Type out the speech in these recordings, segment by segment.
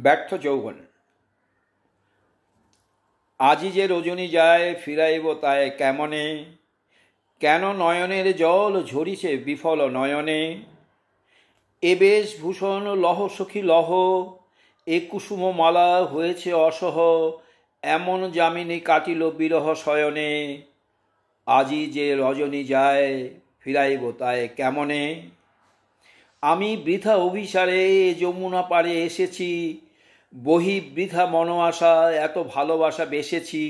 ব্যর্থ যৌবন। আজি যে রজনী যায় ফিরাইব তাই কেমনে, কেন নয়নের জল ঝরিছে বিফল নয়নে। এ বেশভূষণ লহ সখী লহ, এ কুসুম মালা হয়েছে অসহ, এমন যামিনী কাটিল বিরহ শয়নে। আজি যে রজনী যায় ফিরাইব তাই কেমনে। আমি বৃথা অভিসারে যমুনা পারে এসেছি, বহি বৃথা মন আশা এত ভালোবাসা বেসেছি।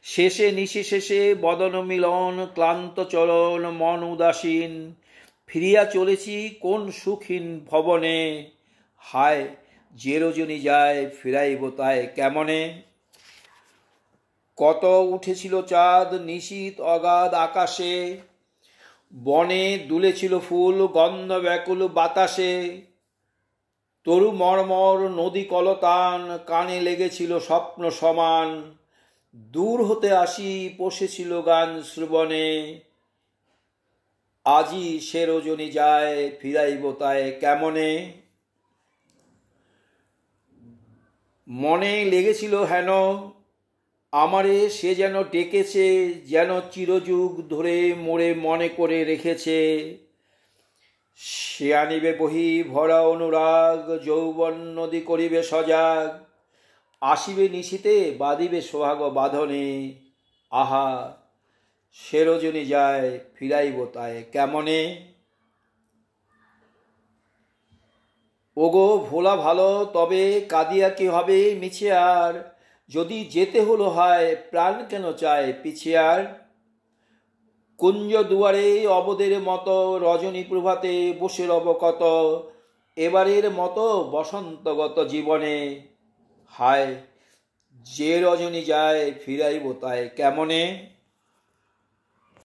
শেষে নিশেষে বদন মিলন ক্লান্ত চরণ মন উদাসীন, ফিরিয়া চলেছি কোন সুখীন ভবনে। হায় যে রজনী যায় ফিরাইব তাই কেমনে। কত উঠেছিল চাঁদ নিশীত অগাধ আকাশে, বনে দুলেছিল ফুল গন্ধ ব্যাকুল বাতাসে। তরু মর্মর নদী কলতান কানে লেগেছিল স্বপ্ন সমান, দূর হতে আসি পশেছিল গান শ্রবণে। আজি সে রজনী যায় ফিরাইব তাই কেমনে। মনে লেগেছিল হেন আমারে সে যেন ডেকেছে, যেন চিরযুগ ধরে মোরে মনে করে রেখেছে। সে আনিবে বহি ভরা অনুরাগ, যৌবন নদী করিবে সজাগ। আসিবে নিশীতে বাঁধিবে সোহাগ বাঁধনে, আহা সে রজনী যায় ফিরাইব তাই কেমনে। ওগো ভোলা ভালো তবে কাঁদিয়া কি হবে মিছে আর, যদি যেতে হলো হয় প্রাণ কেন চায় পিছে আর। কুঞ্জ দুয়ারে অবদের মতো রজনী প্রভাতে বসে রব কত, এবারের মতো বসন্তগত জীবনে। হায় যে রজনী যায় ফিরাইব তাই কেমনে।